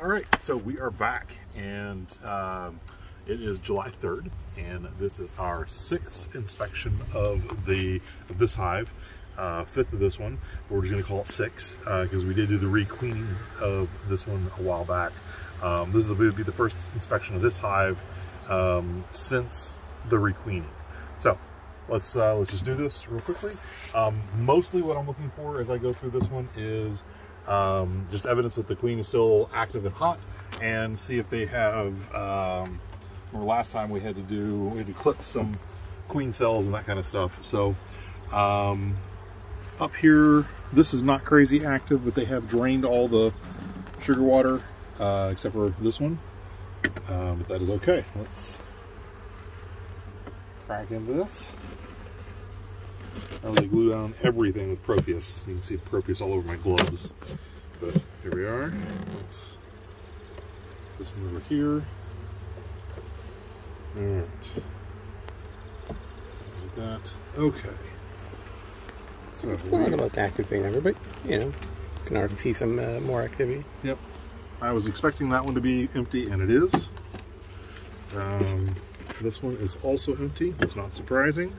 All right, so we are back, and it is July 3rd, and this is our 6th inspection of this hive, 5th of this one. We're just going to call it 6 because we did do the requeening of this one a while back. This will be the first inspection of this hive since the requeening. So let's just do this real quickly. Mostly what I'm looking for as I go through this one is just evidence that the queen is still active and hot, and see if they have, remember last time we had to clip some queen cells and that kind of stuff. So up here, this is not crazy active, but they have drained all the sugar water except for this one, but that is okay. Let's crack into this. I really glue down everything with Proteus. You can see Proteus all over my gloves. But here we are. Let's put this one over here. Alright. Like that. Okay. So it's not the most active thing ever, but you know, you can already see some more activity. Yep. I was expecting that one to be empty, and it is. This one is also empty. That's not surprising.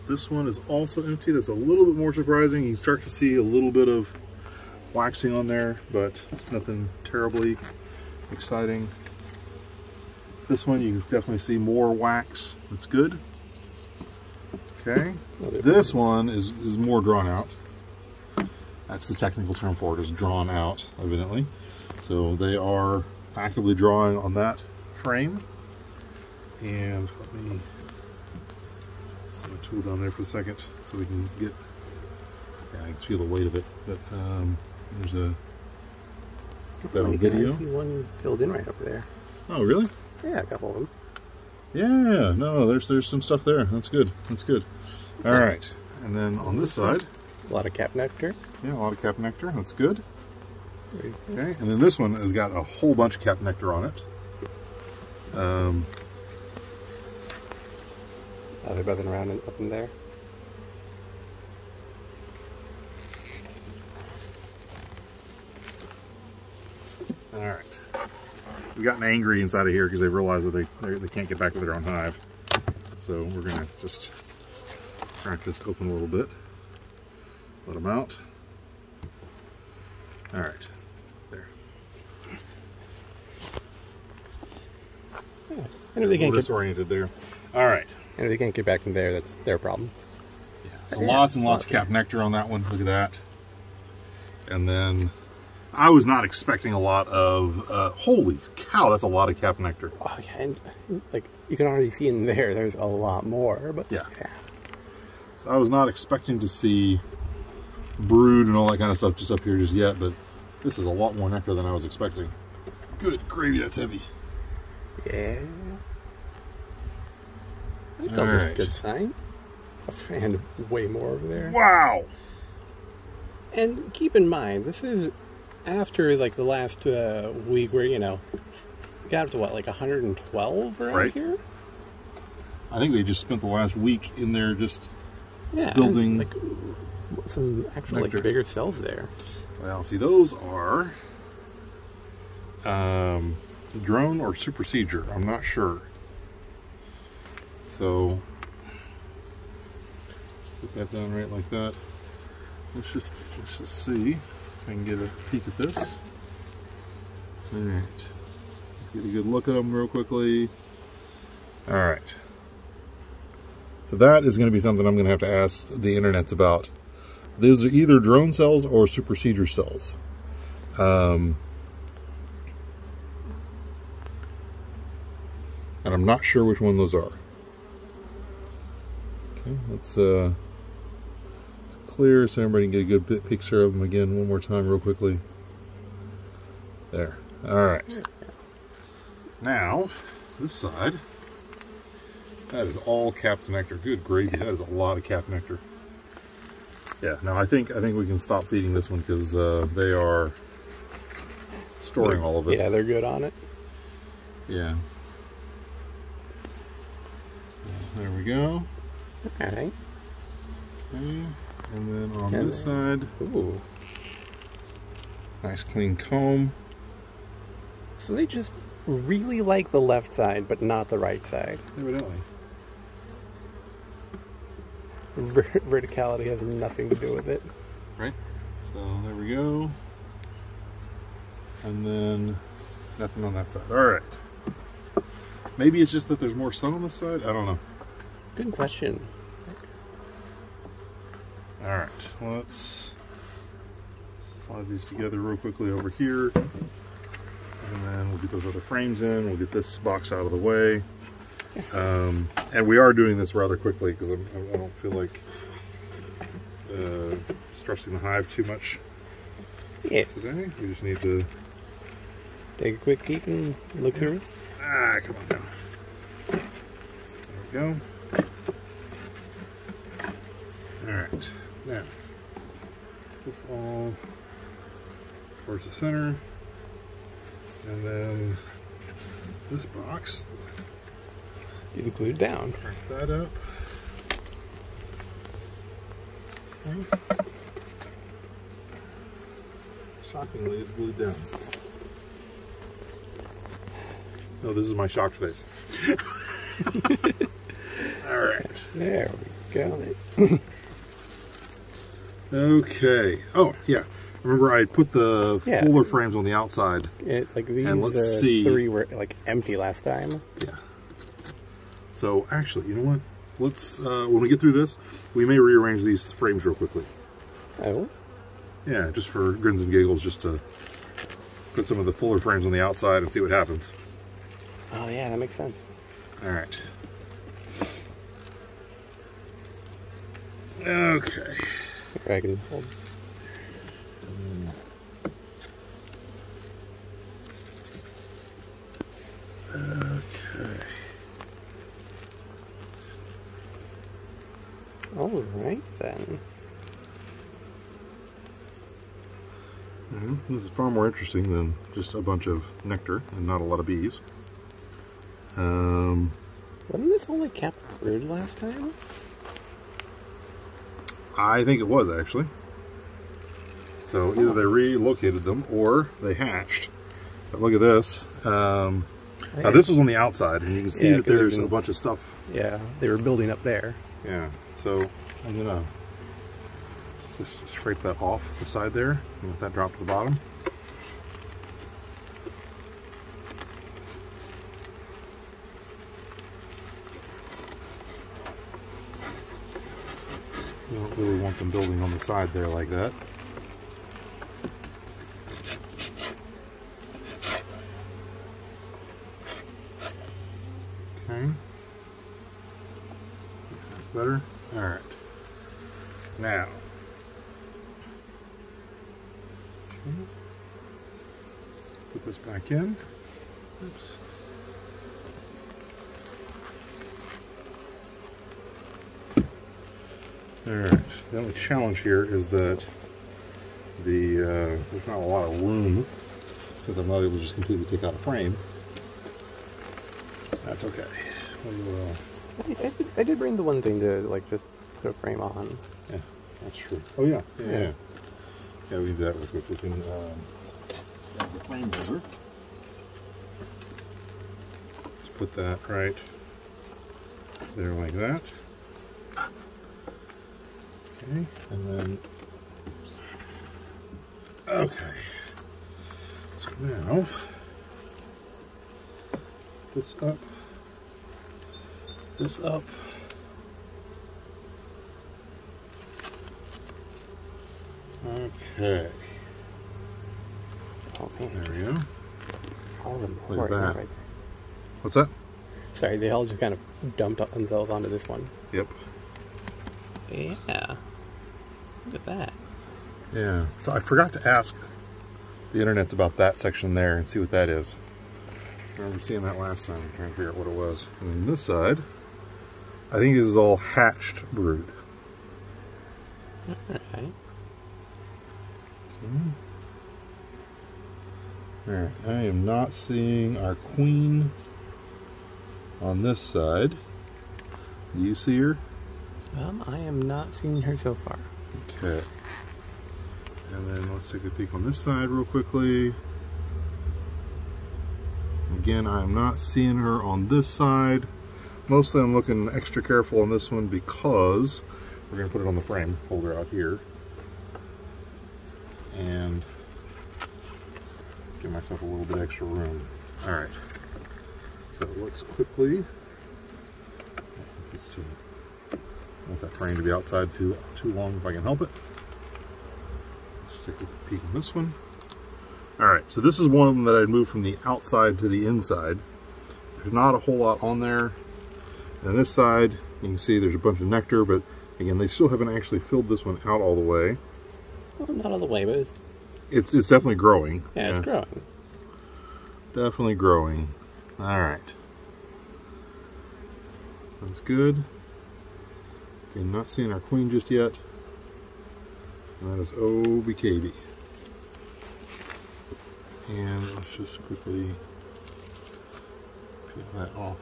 This one is also empty. That's a little bit more surprising. You can start to see a little bit of waxing on there, but nothing terribly exciting. This one, you can definitely see more wax. That's good. Okay. This one is more drawn out. That's the technical term for it, is drawn out, evidently. So they are actively drawing on that frame. And let me set my tool down there for a second so we can get, yeah, I can feel the weight of it. But there's a video. I see one filled in right over there. Oh, really? Yeah, a couple of them. Yeah, no, there's some stuff there. That's good. That's good. All right, and then on this side, a lot of cap nectar. Yeah, a lot of cap nectar. That's good. Okay, and then this one has got a whole bunch of cap nectar on it. Oh, they're buzzing around up in there. All right. We've gotten angry inside of here because they've realized that they can't get back to their own hive. So we're going to just crack this open a little bit. Let them out. All right. There. Yeah. And if they can't get disoriented there. All right. And if they can't get back in there, that's their problem. Yeah. So lots and lots of cap nectar on that one. Look at that. And then I was not expecting a lot of, holy cow, that's a lot of cap nectar. Oh, yeah, and like you can already see in there, there's a lot more, but yeah. So I was not expecting to see brood and all that kind of stuff just up here just yet, but this is a lot more nectar than I was expecting. Good gravy, that's heavy. Yeah. That was a good sign. And way more over there. Wow! And keep in mind, this is after like the last week where, you know, we got up to what, like 112 around here? I think they just spent the last week in there just building like some actual nectar. Like bigger cells there. Well, see, those are drone or supersedure. I'm not sure. So set that down right like that. Let's just see if I can get a peek at this. All right, let's get a good look at them real quickly. All right. So that is going to be something I'm going to have to ask the internets about. Those are either drone cells or supersedure cells. And I'm not sure which one those are. Okay, let's clear so everybody can get a good picture of them again one more time real quickly. There. All right. Now, this side, that is all capped nectar. Good gravy. That is a lot of capped nectar. Yeah, no, I think we can stop feeding this one because they are storing all of it. Yeah, they're good on it. Yeah. So, there we go. All right. Okay, and then on this side, ooh, Nice clean comb. So they just really like the left side, but not the right side. Evidently. Verticality has nothing to do with it. Right? So there we go. And then nothing on that side. Alright. Maybe it's just that there's more sun on this side? I don't know. Good question. Alright, let's slide these together real quickly over here. And then we'll get those other frames in. We'll get this box out of the way. And we are doing this rather quickly because I don't feel like stressing the hive too much today. We just need to take a quick peek and look through. Ah, come on now. There we go. Alright, now this all towards the center, and then this box, get glued down. crank that up. Okay. Shockingly, it's glued down. Oh, this is my shocked face. Alright. There we go. Okay. Oh, yeah. Remember I put the fuller frames on the outside. Like these and let's see. 3 were like empty last time. Yeah. So actually, you know what? Let's when we get through this, we may rearrange these frames real quickly. Oh. Yeah, just for grins and giggles, just to put some of the fuller frames on the outside and see what happens. Oh yeah, that makes sense. All right. Okay. I can hold. Okay. All right then. This is far more interesting than just a bunch of nectar and not a lot of bees. Wasn't this only kept brood last time? I think it was actually. So either they relocated them or they hatched. But look at this. Now this was on the outside, and you can see that there's a bunch of stuff. Yeah, they were building up there. Yeah. So I'm gonna just scrape that off the side there and let that drop to the bottom. You don't really want them building on the side there like that. Okay. That's better. Alright. Now. Okay. Put this back in. Oops. Alright, the only challenge here is that there's not a lot of room, since I'm not able to just completely take out a frame. That's okay. I did bring the one thing to like just put a frame on. Yeah, that's true. Oh yeah, yeah. Yeah, we can do that real quick. We can grab the frame holder. Just put that right there like that. Okay, and then, okay, so now, this up, okay, Oh man, there we go. all of them Look at pouring that. out right there. What's that? Sorry, they all just kind of dumped themselves onto this one. Yep. Yeah. Look at that. Yeah, so I forgot to ask the internets about that section there and see what that is. I remember seeing that last time, I'm trying to figure out what it was. And then this side, I think this is all hatched brood. Alright. Alright, I am not seeing our queen on this side. Do you see her? I am not seeing her so far. Okay. And then let's take a peek on this side real quickly. Again, I'm not seeing her on this side. Mostly I'm looking extra careful on this one because we're going to put it on the frame holder out here. And give myself a little bit extra room. Alright. So let's quickly... I want that frame to be outside too long if I can help it. Let's take a peek on this one. Alright, so this is one of them that I moved from the outside to the inside. There's not a whole lot on there. And this side, you can see there's a bunch of nectar, but again, they still haven't actually filled this one out all the way. Well, not all the way, but it's definitely growing. Yeah, it's growing. Definitely growing. Alright. That's good. Again, not seeing our queen just yet. And that is OBKB. And let's just quickly peel that off.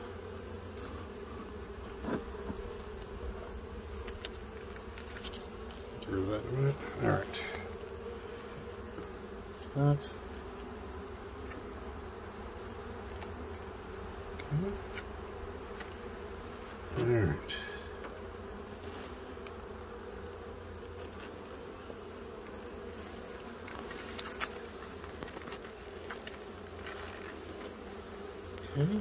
Get rid of that in a minute. Alright. There's that. Okay. Alright. Okay.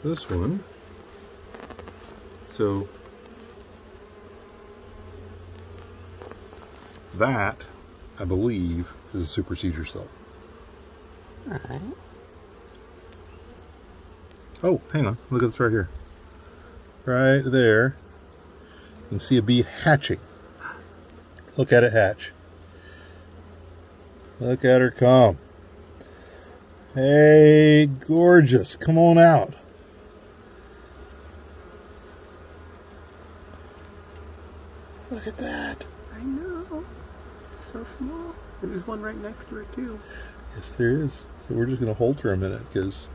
This one, so that, I believe, is a super seizure cell. Alright. Oh, hang on, look at this right here. Right there, you can see a bee hatching. Look at it hatch. Look at her come. Hey, gorgeous, come on out. Look at that. I know. So small. There's one right next to it, too. Yes, there is. So we're just going to hold for a minute because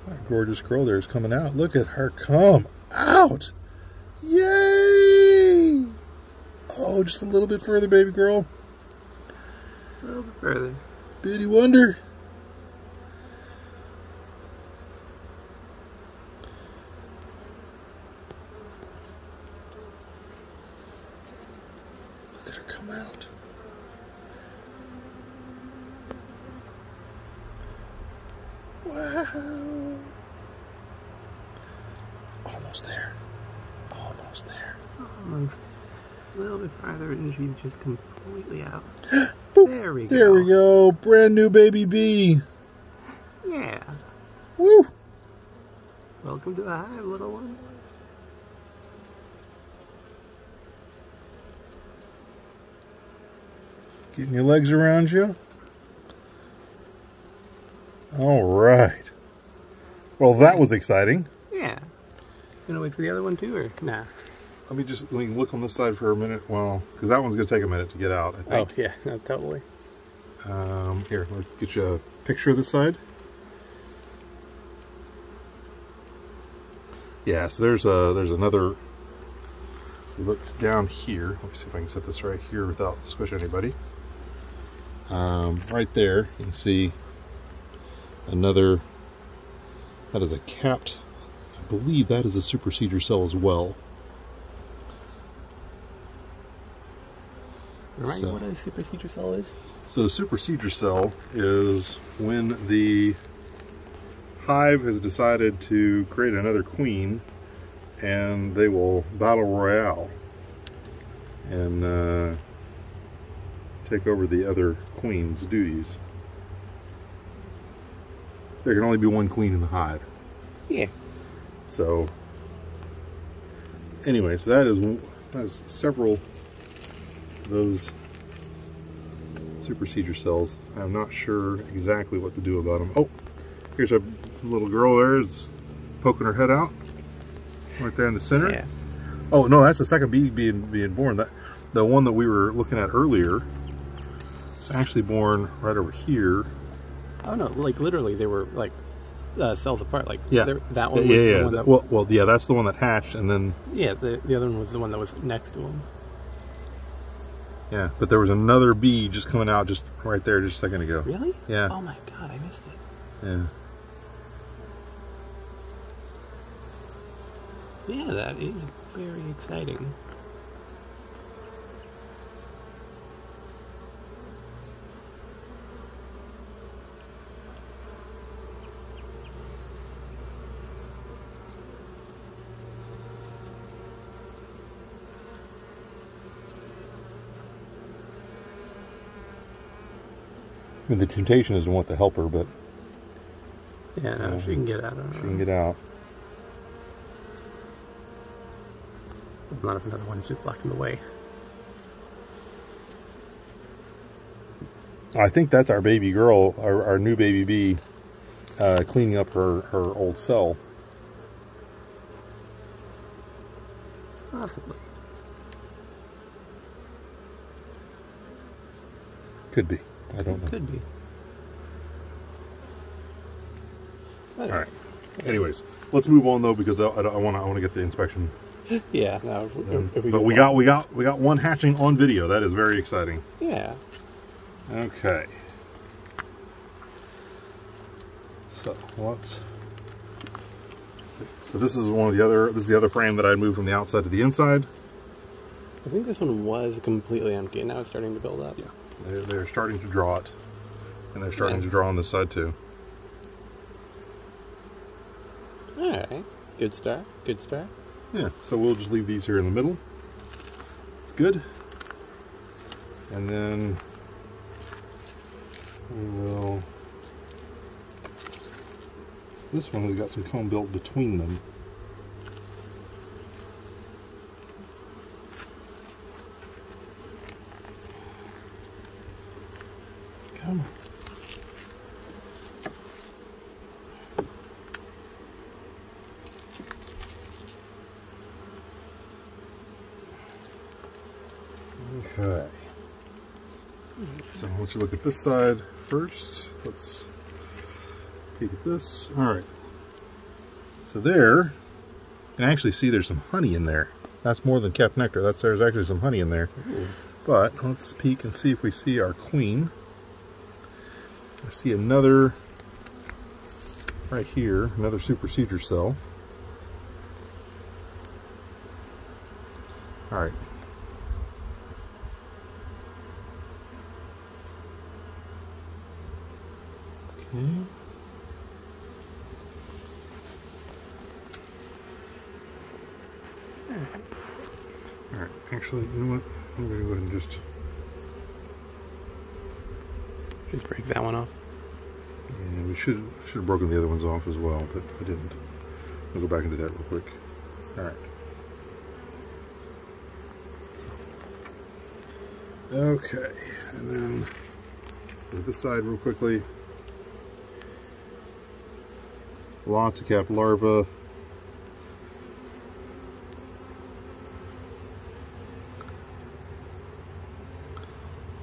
that gorgeous girl there is coming out. Look at her come out. Yay! Oh, just a little bit further, baby girl. A little bit further. Bitty wonder. Look at her come out. Wow. Almost there. Almost there. Almost. A little bit farther and she's just completely out. Boop. There we go. There we go. Brand new baby bee. Yeah. Woo. Welcome to the hive, little one. Getting your legs around you. All right. Well, that was exciting. Yeah. Gonna wait for the other one too, or nah? Let me look on this side for a minute. Well, because that one's going to take a minute to get out, I think. Oh, yeah, no, totally. Here, let's get you a picture of this side. Yeah, so there's another. Look down here. Let me see if I can set this right here without squishing anybody. Right there, you can see another. That is a capped. I believe that is a super seizure cell as well. Remind me what a super seizure cell is? So a super seizure cell is when the hive has decided to create another queen and they will battle royale and take over the other queen's duties. There can only be one queen in the hive. Yeah. So anyway, so that is several those super seizure cells. I'm not sure exactly what to do about them. Oh, here's a little girl there is poking her head out right there in the center. Yeah. Oh no, that's the second bee being born. That the one that we were looking at earlier is actually born right over here. Oh no, like literally they were like cells apart. Like yeah, that one. Was yeah. The one that, well, yeah, that's the one that hatched, and then yeah, the other one was the one that was next to him. Yeah, but there was another bee just coming out just right there just a second ago. Really? Yeah. Oh my god, I missed it. Yeah. Yeah, that is very exciting. I mean, the temptation is to want to help her, but Yeah, no, she can get out of it. she can get out. Not if another one's just blocking the way. I think that's our baby girl, our new baby bee, cleaning up her old cell. Possibly. Could be. I don't know. Could be. All right. Anyways, let's move on though, because I want to get the inspection. Yeah. No. If But we got one hatching on video. That is very exciting. Yeah. Okay. So let's. So this is one of the other. This is the other frame that I moved from the outside to the inside. I think this one was completely empty, and now it's starting to build up. Yeah. They're starting to draw it, and they're starting to draw on this side too. All right. Good start. Good start. Yeah. So we'll just leave these here in the middle. It's good. And then we will. This one has got some comb built between them. Come on. Okay. So let's look at this side first. Let's peek at this. All right. So there, you can actually see there's some honey in there. That's more than kept nectar. There's actually some honey in there. Ooh. But let's peek and see if we see our queen. I see another right here, another supersedure cell. All right. Okay. All right. Actually, you know what? I'm going to go ahead and just break that one off. Yeah, we should have broken the other ones off as well, but I didn't. I'll go back and do that real quick. All right. So. Okay, and then do this side real quickly. Lots of capped larvae.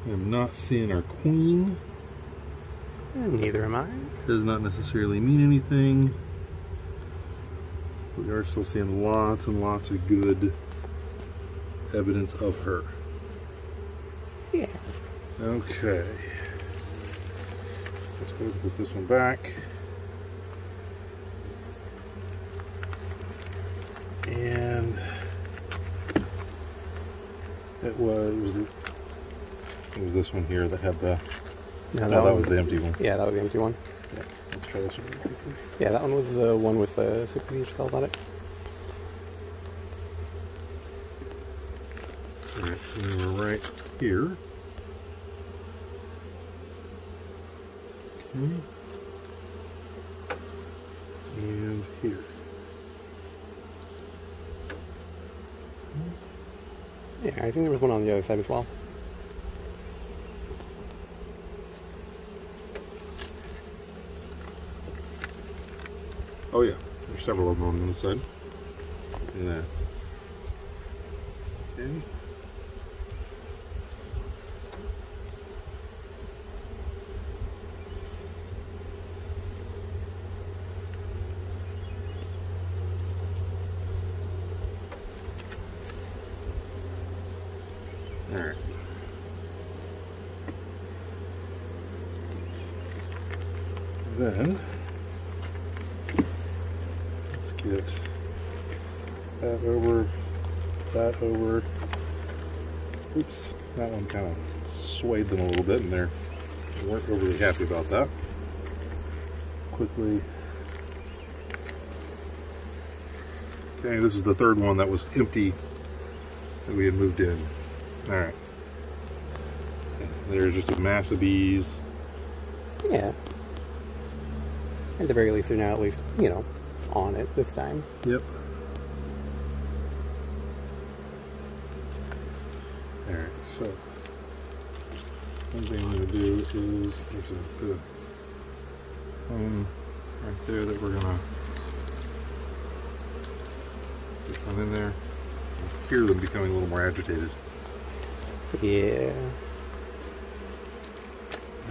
I'm not seeing our queen. Neither am I. Does not necessarily mean anything. We are still seeing lots and lots of good evidence of her. Yeah. Okay. Let's go put this one back. And it was this one here that had the. No, that was the empty one. Yeah, that was the empty one. Yeah, let's try this one real quickly. Yeah, that one was the one with the 16-inch cells on it. Alright, and we're right here. Okay. And here. Yeah, I think there was one on the other side as well. Oh yeah, there's several of them on the side. Look at that. Okay. Alright. then let's get that over, that over. Oops, that one kind of swayed them a little bit and they weren't overly happy about that. Quickly. Okay, this is the third one that was empty that we had moved in. Alright. There's just a mass of bees. Yeah. At the very least, they're now at least, you know, on it this time. Yep. Alright, so one thing I'm going to do is there's a bit of foam right there that we're going to put one in there. I hear them becoming a little more agitated. Yeah.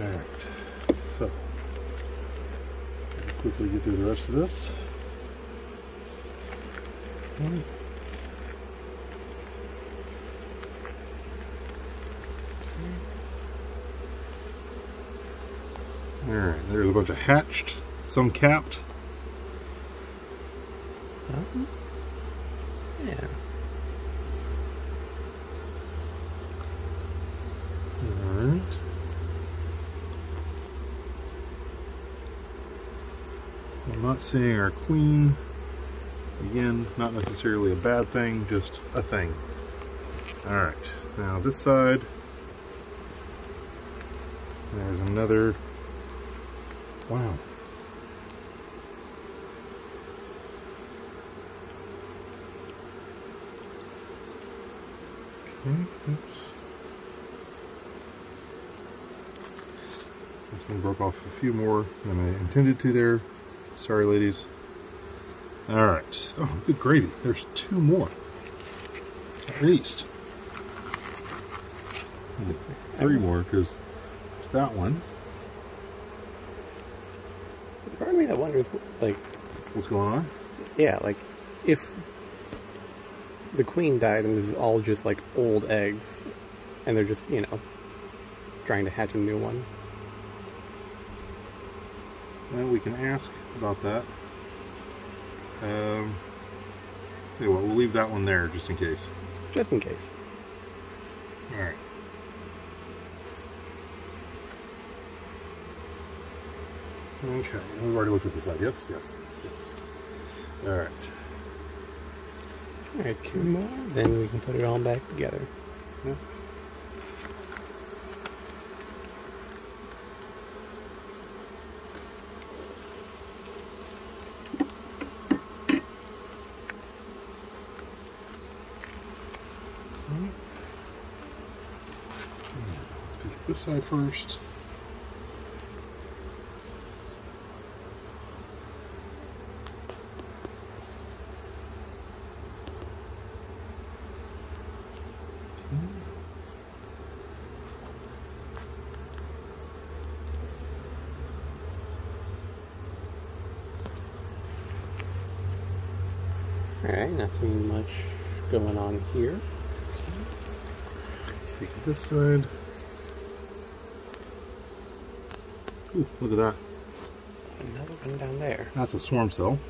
Alright, so quickly get through the rest of this. Alright, there's a bunch of hatched, some capped. Yeah. Alright. I'm not seeing our queen. Again, not necessarily a bad thing, just a thing. Alright, now this side, there's another. Wow. Okay, oops. This one broke off a few more than I intended to there. Sorry, ladies. Alright. Oh, good gravy. There's two more. At least. Three more, because there's that one. There's part of me that wonders, like... What's going on? Yeah, like, if the queen died and this is all just, like, old eggs, and they're just, you know, trying to hatch a new one. Well, we can ask about that. Anyway, we'll leave that one there just in case. Just in case. Alright. Okay, we've already looked at this side. Yes, yes, yes. Alright. Alright, two more, then we can put it all back together. Yeah. Let's pick this side first. Alright, nothing much going on here. Take this side. Ooh, look at that. Another one down there. That's a swarm cell.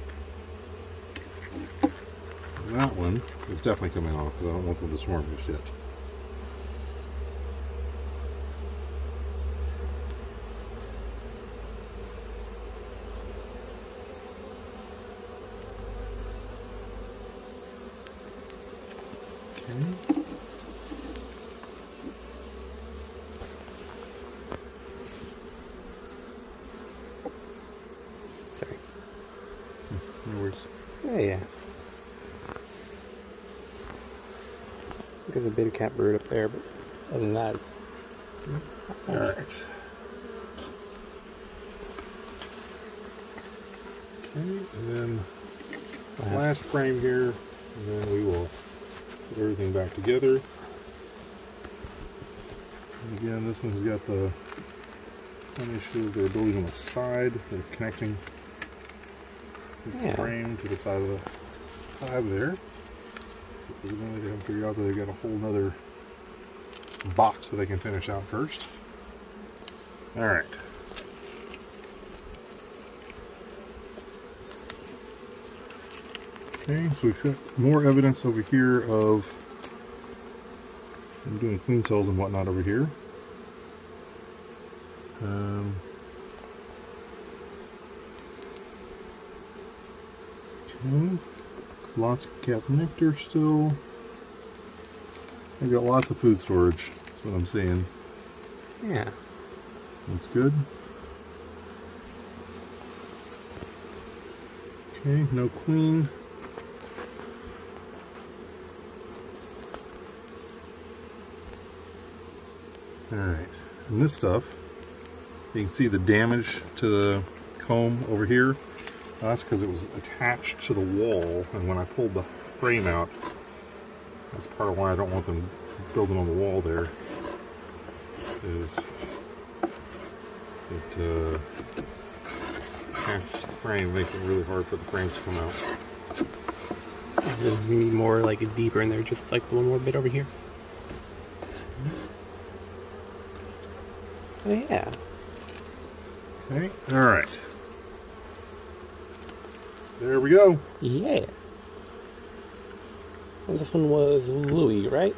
And that one is definitely coming off because I don't want them to swarm just yet. Okay. Sorry. No worries. Yeah. There's a big cat bird up there, but other than that, it's... Alright. Okay, and then last frame here, and then we will put everything back together. And again, this one's got the one issue. They're building on the side. They're connecting the frame to the side of the hive there. Evidently they haven't figured out that they've got a whole nother box that they can finish out first. Alright. Okay, so we've got more evidence over here of I'm doing queen cells and whatnot over here. Okay, lots of capped nectar still. I've got lots of food storage, that's what I'm seeing. Yeah. That's good. Okay, no queen. Alright, and this stuff, you can see the damage to the comb over here. That's because it was attached to the wall, and when I pulled the frame out, that's part of why I don't want them building on the wall there, is it attached to the frame, makes it really hard for the frames to come out. There's more like deeper in there, just like one more bit over here. Oh, yeah. Okay, alright. There we go. Yeah. And this one was Louis, right?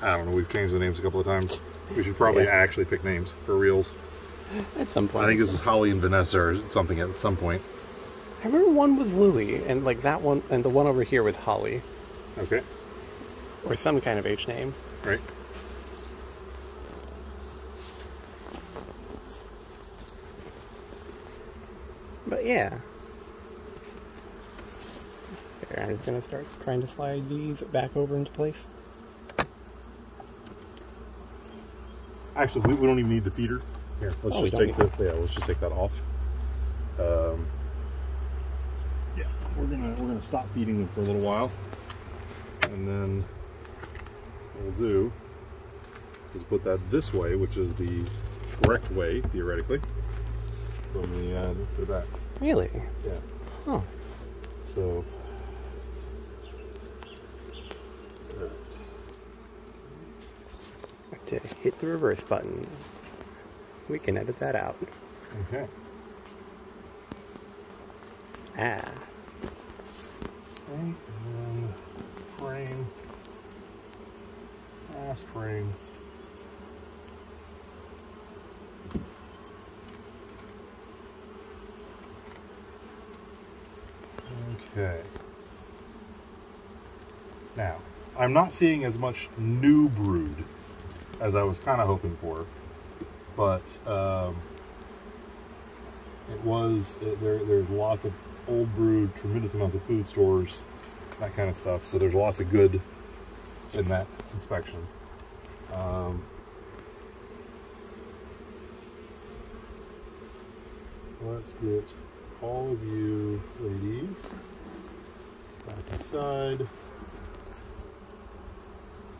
I don't know, we've changed the names a couple of times. We should probably actually pick names for reals. At some point. I think this is Holly and Vanessa or something at some point. I remember one was Louis, and like that one, and the one over here was Holly. Okay. Or some kind of H name. Right. But yeah. There, I'm just going to start trying to slide these back over into place. Actually, we don't even need the feeder. Here, let's just take let's just take that off. Yeah, we're gonna stop feeding them for a little while, and then what we'll do is put that this way, which is the correct way theoretically, from the back. Really? Yeah. Huh. So. To hit the reverse button. We can edit that out. Okay. Ah. Okay, and then frame. Last frame. Okay. Now, I'm not seeing as much new brood as I was kind of hoping for, but there's lots of old brood, tremendous amounts of food stores, that kind of stuff. So there's lots of good in that inspection. Let's get all of you ladies back inside.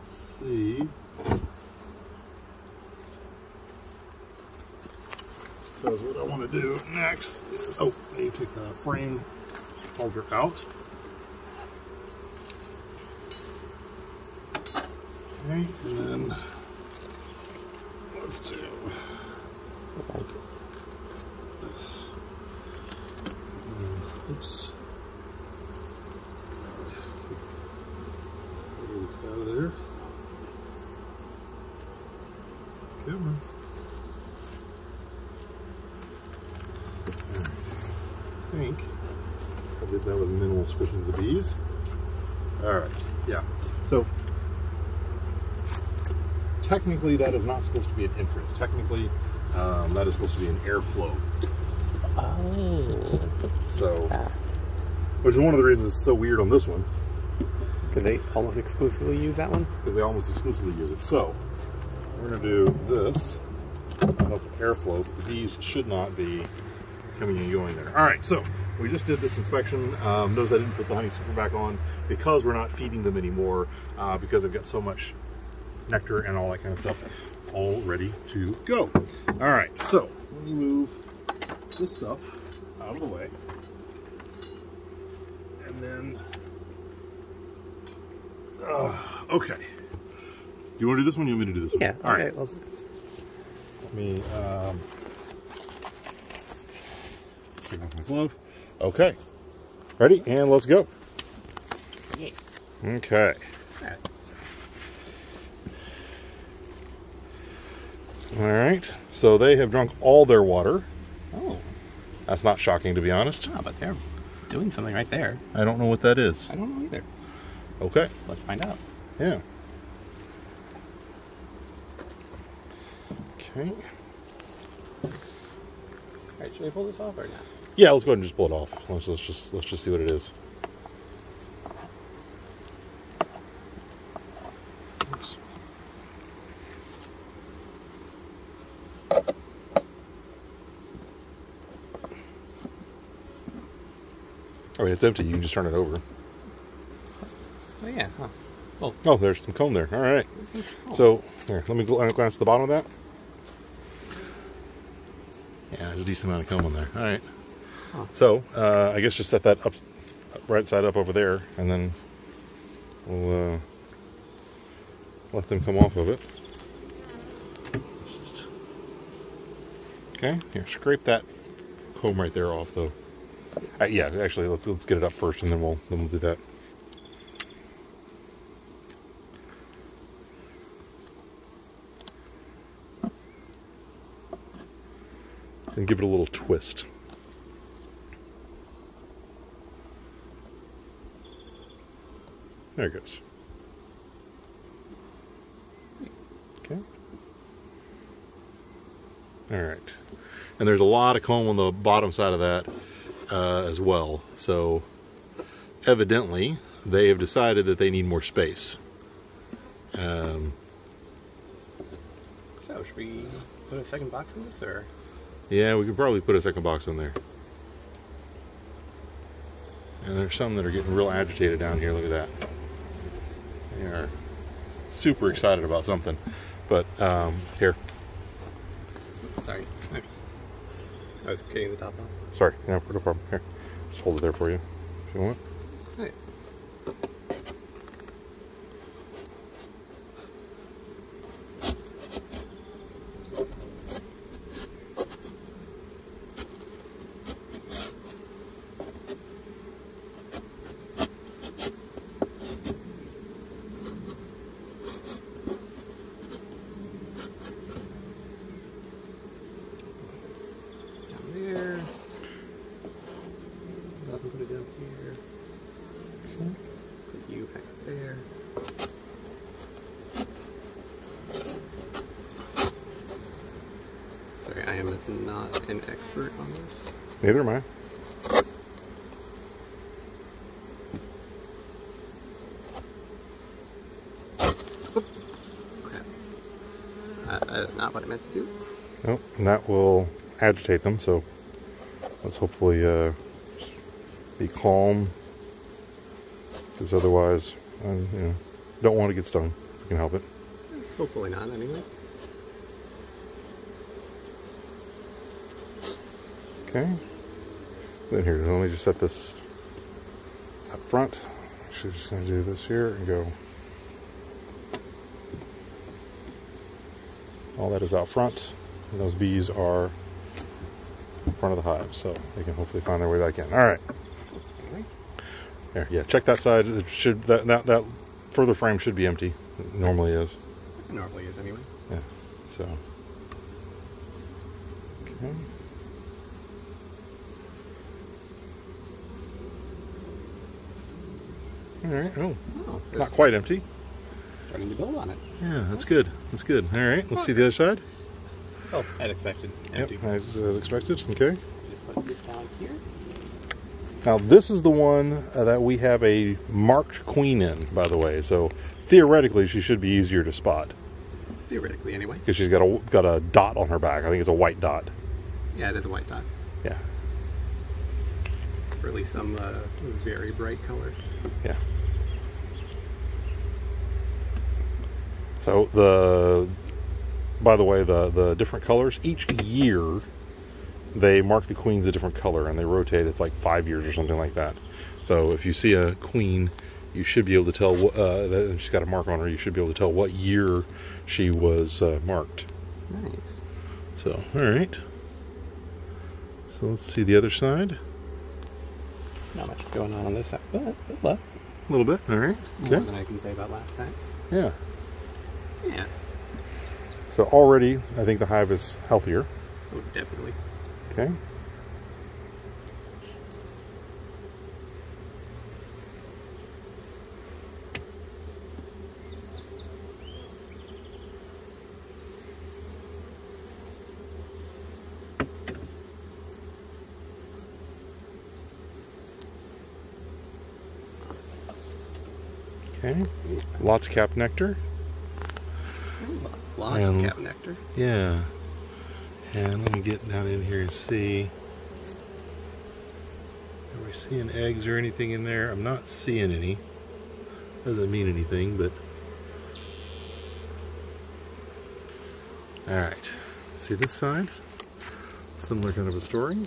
Let's see. Because what I want to do next is, I need to take the frame holder out. Okay, and then let's do this. Oops. Get this out of there. Come on. I think I did that with minimal squishing of the bees. Alright, yeah. So technically that is not supposed to be an entrance. Technically that is supposed to be an airflow. Oh. So, which is one of the reasons it's so weird on this one. Do they almost exclusively use that one? Because they almost exclusively use it. So, we're going to do this. Help with airflow. The bees should not be coming and going there. Alright, so we just did this inspection. Notice I didn't put the honey super back on because we're not feeding them anymore because they've got so much nectar and all that kind of stuff all ready to go. Alright, so let me move this stuff out of the way. And then, okay. Do you want to do this one or you want me to do this one? Yeah, all right. right. Well, Let me take off my glove. Okay. Ready? And let's go. Yay. Okay. All right. So they have drunk all their water. Oh. That's not shocking, to be honest. Oh, but they're doing something right there. I don't know what that is. I don't know either. Okay. Let's find out. Yeah. Okay. All right, should we pull this off or not? Yeah, let's go ahead and just pull it off. Let's just see what it is. Oops. I mean, it's empty. You can just turn it over. Oh yeah. Huh. Oh. Oh, there's some comb there. All right. So here, let me glance at the bottom of that. Yeah, there's a decent amount of comb on there. All right. Huh. So I guess just set that up, right side up over there, and then we'll let them come off of it. Okay. Here, scrape that comb right there off, though. Yeah, actually, let's get it up first, and then we'll do that. And give it a little twist. There it goes. Okay. All right. And there's a lot of comb on the bottom side of that as well. So evidently they have decided that they need more space. So should we put a second box in this, or? Yeah, we could probably put a second box in there. And there's some that are getting real agitated down here. Look at that. They are super excited about something. But here. Sorry. I was getting the top off. Sorry, no problem. Here, just hold it there for you if you want. Hey. There. Put it down here. Put you back there. Sorry, I am not an expert on this. Neither am I. Crap. That is not what I meant to do. Nope, and that will agitate them, so let's hopefully be calm, because otherwise don't want to get stung if we can help it. Hopefully not, anyway. Okay, then here, let me just set this up front. Actually, just going to do this here and go. All that is out front, and those bees are in front of the hive, so they can hopefully find their way back in. All right. There, yeah, check that side. It should that further frame should be empty. It normally is. It normally is anyway. Yeah. So. Okay. All right. Oh, not quite empty. Starting to build on it. Yeah, that's good. That's good. All right. Let's see the other side. Oh, as expected. Empty. Yep, as expected. Okay. Just put this down here. Now this is the one that we have a marked queen in, by the way. So theoretically, she should be easier to spot. Theoretically, anyway. Because she's got a dot on her back. I think it's a white dot. Yeah, it is a white dot. Yeah. Or at least some very bright color. Yeah. So by the way, the different colors, each year they mark the queens a different color, and they rotate. It's like 5 years or something like that. So if you see a queen, you should be able to tell that she's got a mark on her. You should be able to tell what year she was marked. Nice. So, all right. So let's see the other side. Not much going on this side, but look. A little bit, all right. More than I can say about last time. Yeah. Yeah. So already, I think the hive is healthier. Oh, definitely. Okay. Okay. Lots of cap nectar. Lots of cap nectar. Yeah. And let me get down in here and see. Are we seeing eggs or anything in there? I'm not seeing any. Doesn't mean anything, but... Alright. See this side? Similar kind of a story.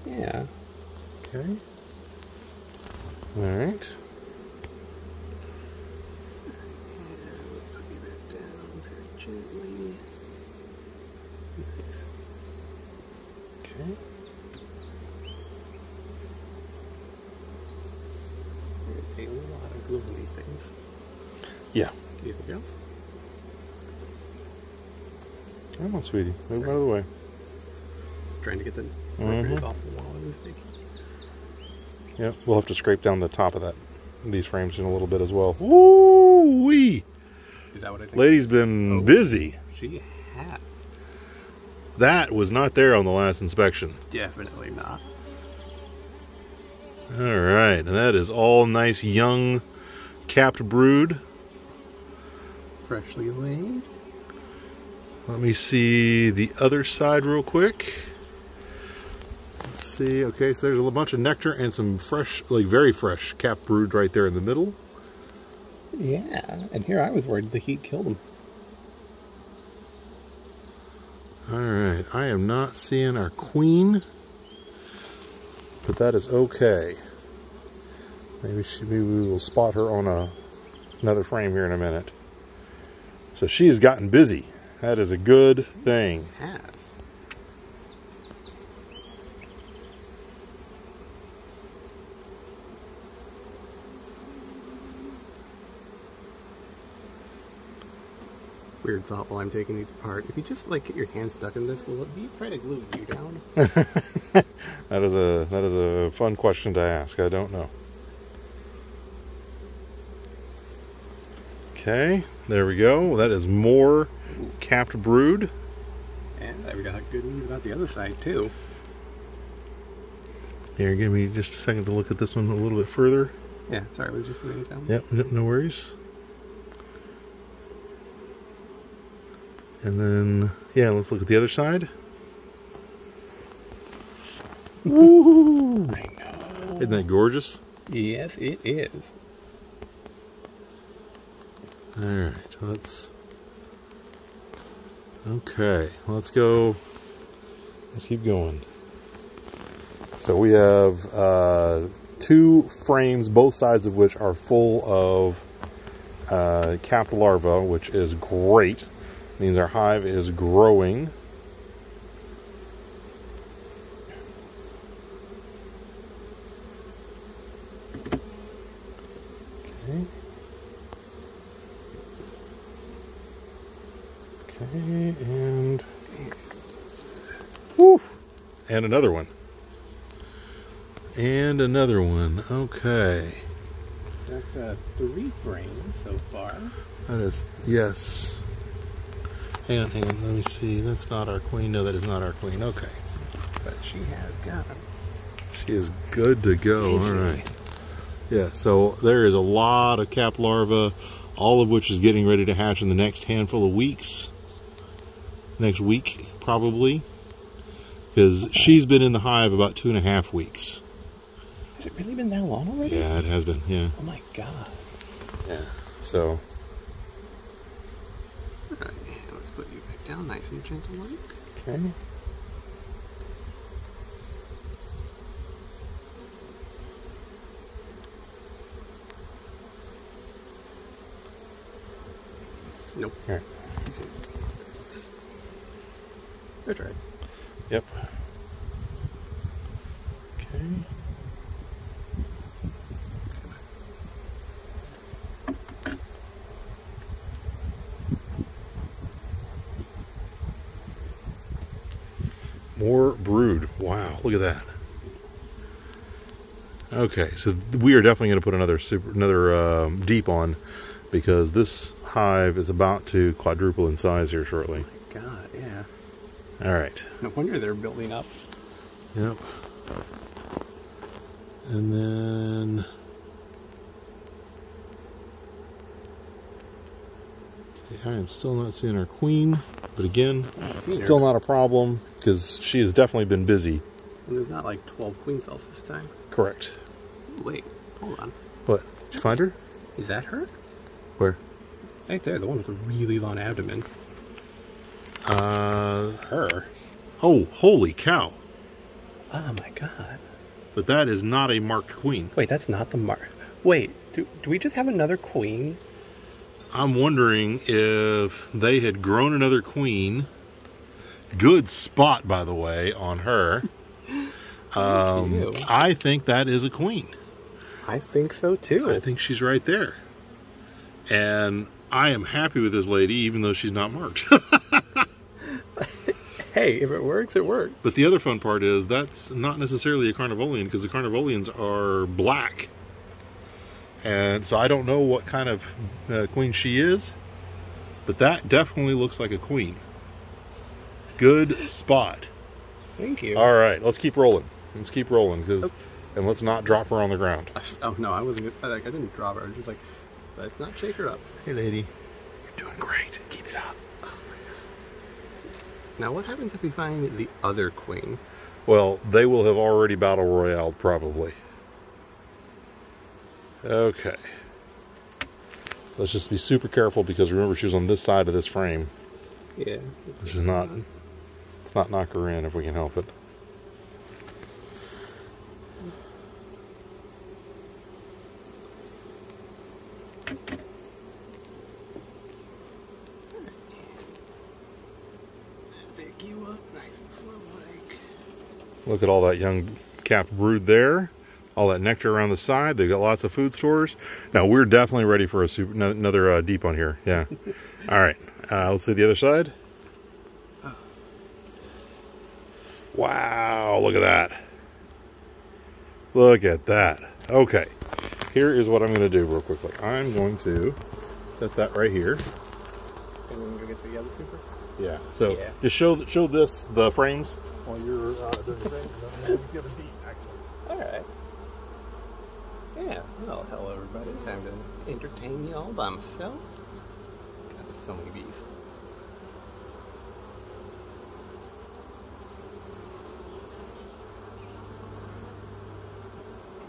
Yeah. Okay. Alright. Okay. There's a lot of glue in these things. Yeah. Anything else? Come on, sweetie. Move out of the way. Trying to get the records off the wall and everything. Yep, we'll have to scrape down the top of these frames in a little bit as well. Woo-wee! Is that what I think? Lady's been busy. She has. That was not there on the last inspection. Definitely not. Alright, and that is all nice young capped brood. Freshly laid. Let me see the other side real quick. Let's see. Okay, so there's a bunch of nectar and some fresh, like very fresh capped brood right there in the middle. Yeah, and here I was worried the heat killed them. Alright, I am not seeing our queen, but that is okay. Maybe we will spot her on another frame here in a minute. So she has gotten busy. That is a good thing. Has. Weird thought while I'm taking these apart. If you just like get your hand stuck in this, will these try to glue you down? That is a fun question to ask. I don't know. Okay, there we go. That is more capped brood. And I've got good news about the other side too. Here, give me just a second to look at this one a little bit further. Yeah, sorry, I was just putting it down. Yep, no worries. And then, yeah, let's look at the other side. Woo! I know. Isn't that gorgeous? Yes, it is. Alright, okay, let's go. Let's keep going. So we have 2 frames, both sides of which are full of capped larvae, which is great. Means our hive is growing. Okay. Okay, and woo! And another one. And another one. Okay. That's 3 frames so far. That is, yes. Hang on, let me see. That's not our queen. No, that is not our queen. Okay. But she has got them. She is good to go. All right. Yeah, so there is a lot of capped larvae, all of which is getting ready to hatch in the next handful of weeks. Next week, probably. Because she's been in the hive about 2.5 weeks. Has it really been that long already? Yeah, it has been, yeah. Oh my god. Yeah, so... Alright, let's put you back down nice and gentle like. Okay. Nope. All right. That's right. Yep. Okay. More brood. Wow, look at that. Okay, so we are definitely going to put another deep on, because this hive is about to quadruple in size here shortly. Oh my God, yeah. All right. No wonder they're building up. Yep. And then I am still not seeing our queen, but again, still not a problem, because she has definitely been busy. And there's not like 12 queen cells this time. Correct. Wait, hold on. What? Did you find her? Is that her? Where? Right there, the one with a really long abdomen. Her. Oh, holy cow. Oh my God. But that is not a marked queen. Wait, that's not the mark. Wait, do we just have another queen? I'm wondering if they had grown another queen. Good spot, by the way, on her. I think that is a queen. I think so too. I think she's right there. And I am happy with this lady, even though she's not marked. Hey, if it works, it works. But the other fun part is that's not necessarily a carnivolian, because the carnivolians are black. And so I don't know what kind of queen she is, but that definitely looks like a queen. Good spot. Thank you. All right, let's keep rolling. Let's keep rolling, and let's not drop her on the ground. Oh no, I wasn't. I didn't drop her. I was just like, let's not shake her up. Hey, lady, you're doing great. Keep it up. Now, what happens if we find the other queen? Well, they will have already battle royaled, probably. Okay. Let's just be super careful, because remember, she was on this side of this frame. Yeah. Let's not knock her in if we can help it. Pick you up nice and slow, like. Look at all that young capped brood there. All that nectar around the side. They've got lots of food stores. Now, we're definitely ready for another deep on here. Yeah. All right. Let's see the other side. Wow. Look at that. Look at that. Okay. Here is what I'm going to do real quickly. I'm going to set that right here. And then go get the other super? Yeah. So yeah. Just show the frames while you're doing the thing. And then give a deep, actually. All right. Yeah, well, hello everybody. Time to entertain you all by myself. God, there's so many bees.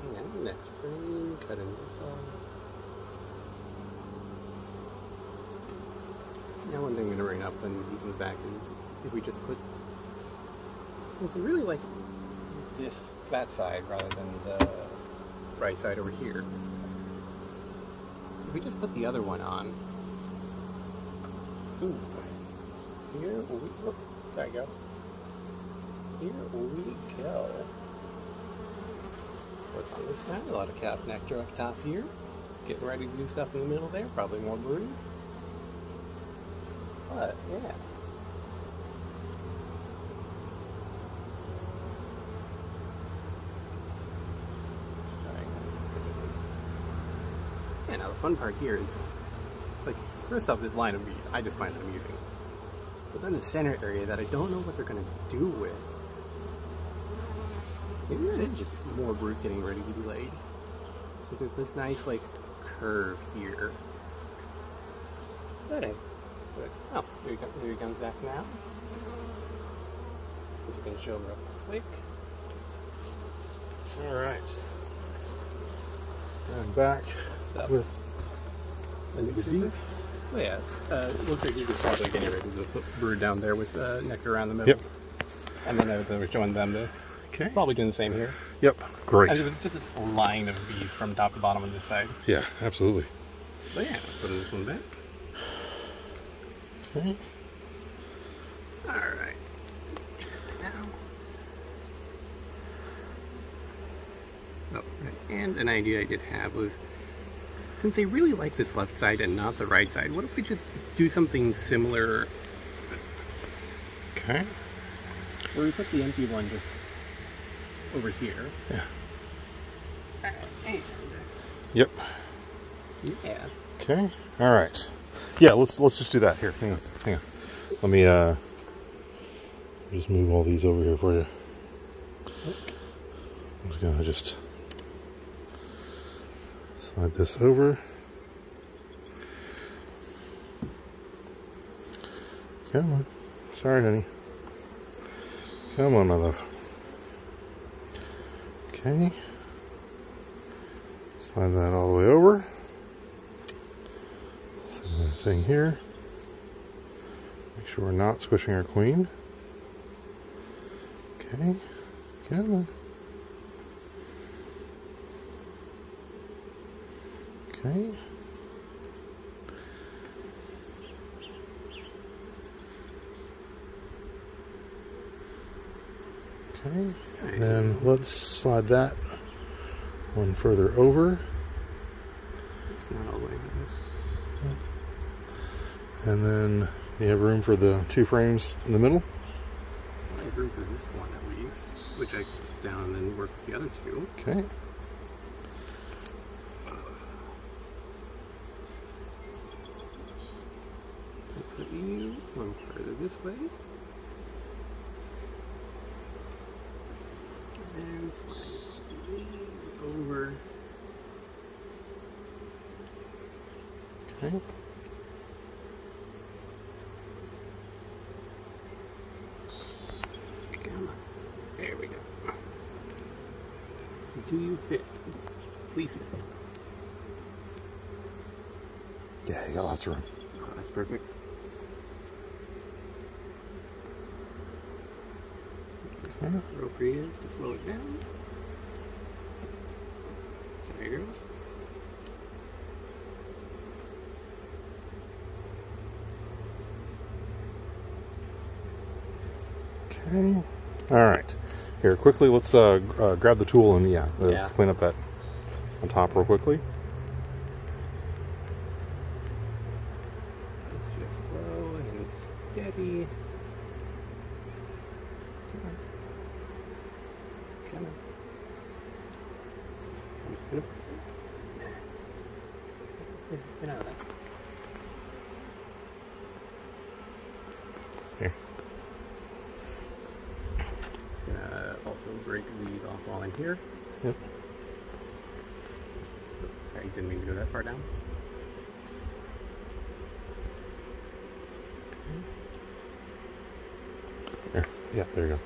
And next frame, cutting this off. Now one thing I'm going to bring up when he comes back is if we just put... It's really like that side rather than the right side over here. If we just put the other one on. Ooh. Here we go. There you go. Here we go. What's on this side? A lot of calf nectar up top here. Getting ready to do stuff in the middle there. Probably more brooding. But, yeah. Yeah, now the fun part here is, like, first off, this line of bees, I just find it amusing. But then the center area that I don't know what they're going to do with. Maybe that is just more brood getting ready to be laid. So there's this nice, like, curve here. That ain't good. Oh, here he comes back now. Which you can show real quick. Alright. I'm back with the bee. Oh yeah, looks like you could probably get ready to put brood down there with nectar around the middle. Yep. And then they were showing them the... Okay. Probably doing the same here. Yep. Great. And it was just a line of bees from top to bottom on this side. Yeah, absolutely. But yeah, put this one back. Okay. Alright. Now. Oh, right. And an idea I did have was, since they really like this left side and not the right side, what if we just do something similar? Okay. Where we put the empty one just over here. Yeah. And Yep. yeah. Okay. All right. Yeah. Let's just do that. Here. Hang on. Hang on. Let me just move all these over here for you. I'm just gonna just slide this over. Come on. Sorry, honey. Come on, my love. Okay. Slide that all the way over. Same thing here. Make sure we're not squishing our queen. Okay. Come on. Okay. Okay, and then let's slide that one further over. Not all the way. And then you have room for the 2 frames in the middle. I have room for this one at least, which I put down and then work with the other 2. Okay. I'll put you one further this way. And slide these over. Okay. Come on. There we go. Do you fit? Please fit. Yeah, you got lots of room. Oh, that's perfect. Okay. Appropriate is to slow it down. So there it goes. Okay. All right. Here, quickly, let's grab the tool and let's clean up that on top real quickly. It's just slow and steady. Come on. I'm just gonna get out of that. Here. Gonna also break these off while I'm here. Yep. Sorry, didn't mean to go that far down. Here. Yeah, there you go.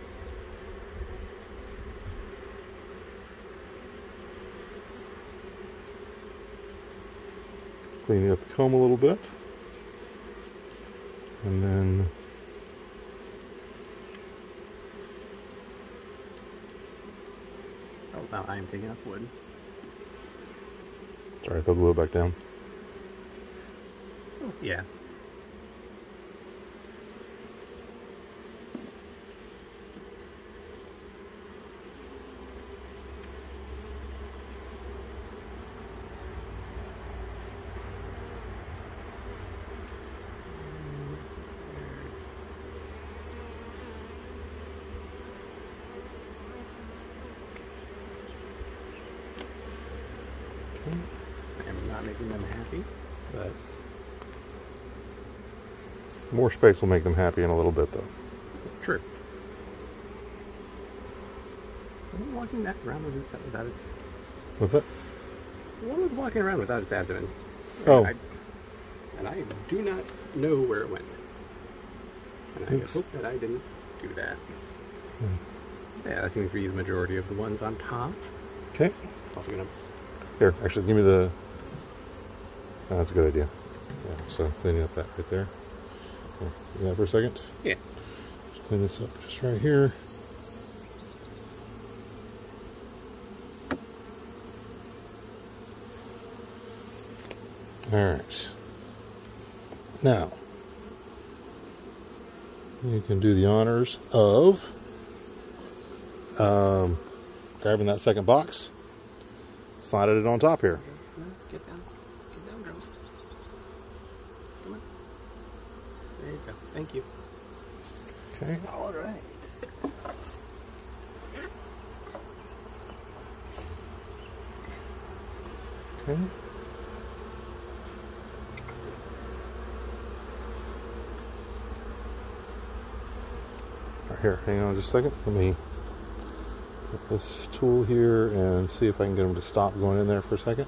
Cleaning up the comb a little bit. And then Oh, now I'm taking up wood. sorry, they'll glue it back down. Oh, yeah. I'm not making them happy, but More space will make them happy in a little bit, though. true. I'm walking that around without its. What's that? One was walking around without its abdomen. Oh. And I do not know where it went. And I Oops. hope that I didn't do that. Yeah, that seems to be the majority of the ones on top. Okay. Also gonna. Here, actually, give me the. Oh, that's a good idea. Yeah, so cleaning up that right there. Here, do that for a second. Yeah. Just clean this up just right here. All right. Now, you can do the honors of grabbing that second box, sliding it on top here. Get down, girl. Come on. There you go. Thank you. Okay. All right. Okay. Here, hang on just a second. Let me get this tool here and see if I can get them to stop going in there for a second.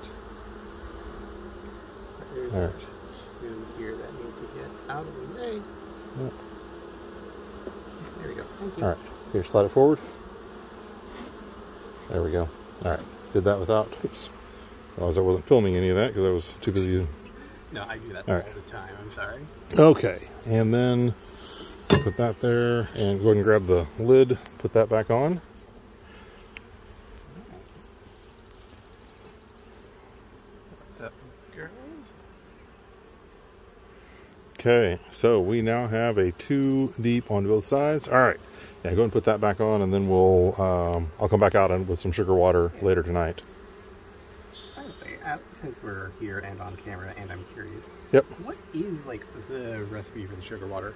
There's all right. Two here that need to get out of the way. Yep. There we go. Thank you. All right. Here, slide it forward. There we go. All right. Did that without. Oops. Otherwise, I wasn't filming any of that because I was too busy. No, I do that all all right. the time. I'm sorry. Okay. And then put that there and go ahead and grab the lid. Put that back on. What's up, girls? Okay, so we now have a 2 deep on both sides. All right, yeah, go ahead and put that back on, and then we'll I'll come back out with some sugar water later tonight. Since we're here and on camera, and I'm curious. Yep. What is like the recipe for the sugar water?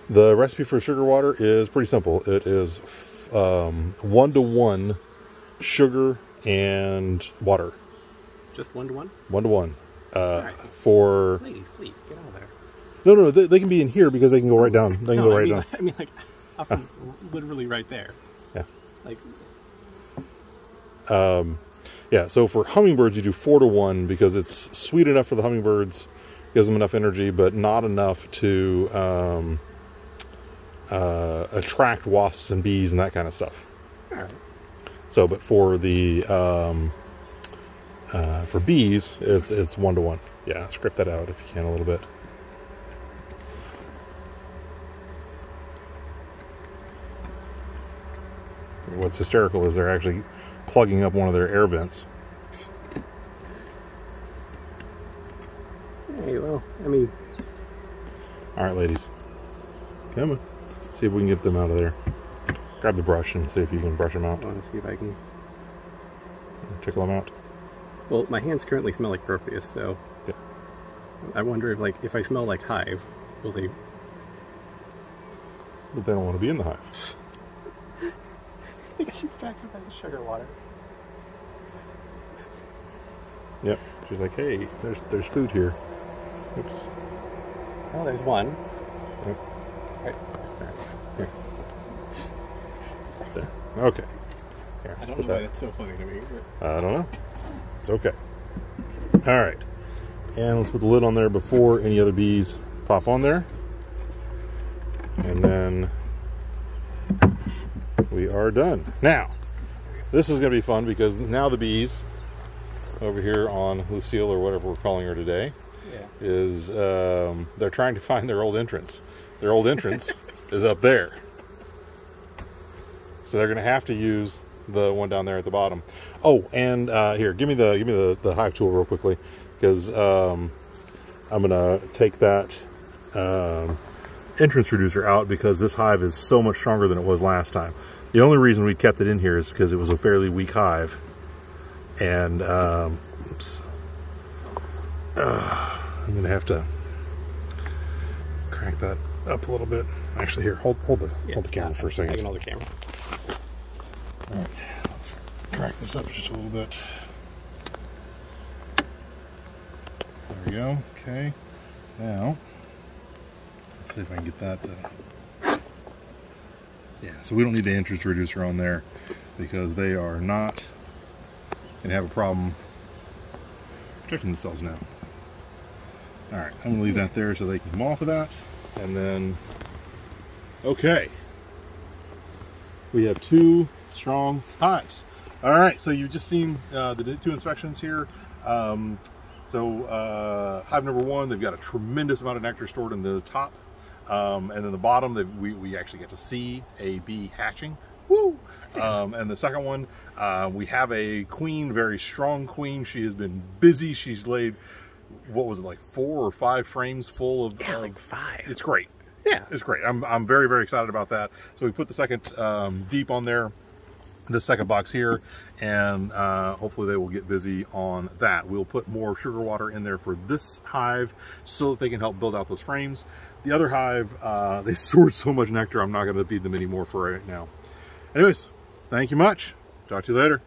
The recipe for sugar water is pretty simple. It is 1-to-1 sugar and water. Just 1-to-1? 1-to-1. Right. For ladies, please get out of there. no, they can be in here because they can go right down. They can go right down. I mean, like, up and literally right there. Yeah. Like. Yeah, so for hummingbirds, you do 4-to-1 because it's sweet enough for the hummingbirds, gives them enough energy, but not enough to attract wasps and bees and that kind of stuff. All right. So, but for the for bees, it's 1-to-1. Yeah, script that out if you can a little bit. What's hysterical is they're actually plugging up one of their air vents. Hey, well, I mean... All right, ladies. Come on. See if we can get them out of there. Grab the brush and see if you can brush them out. I want to see if I can... Tickle them out. Well, my hands currently smell like Proteus, so... Yeah. I wonder if, like, if I smell like hive, will they... But they don't want to be in the hive. I think I should stack up that sugar water. Yep. She's like, hey, there's food here. Oops. Oh, there's one. Yep. Right. Here. There. Okay. Here, I don't know why that's so funny to me. But... I don't know. It's okay. All right. And let's put the lid on there before any other bees pop on there. And then we are done. Now, this is going to be fun because now the bees over here on Lucille, or whatever we're calling her today, is they're trying to find their old entrance. Their old entrance is up there. So they're going to have to use the one down there at the bottom. Oh, and here, give me the hive tool real quickly, because I'm going to take that entrance reducer out because this hive is so much stronger than it was last time. The only reason we kept it in here is because it was a fairly weak hive. And oops. I'm going to have to crank that up a little bit. Actually, here, hold the camera for a second. I can hold the camera. All right, let's crank this up just a little bit. There we go. Okay. Now, let's see if I can get that. Yeah, so we don't need the entrance reducer on there because they are not going to have a problem protecting themselves now. All right, I'm going to leave that there so they can come off of that. And then, okay, we have 2 strong hives. All right, so you've just seen the 2 inspections here. Hive number 1, they've got a tremendous amount of nectar stored in the top. And then the bottom, we actually get to see a bee hatching. Woo! And the second one, we have a queen, very strong queen. She has been busy. She's laid, what was it, like 4 or 5 frames full of... Yeah, like 5. It's great. Yeah. It's great. I'm very, very excited about that. So we put the second deep on there, the second box here, and hopefully they will get busy on that. We'll put more sugar water in there for this hive so that they can help build out those frames. The other hive, they stored so much nectar, I'm not going to feed them anymore for right now. Anyways, thank you much. Talk to you later.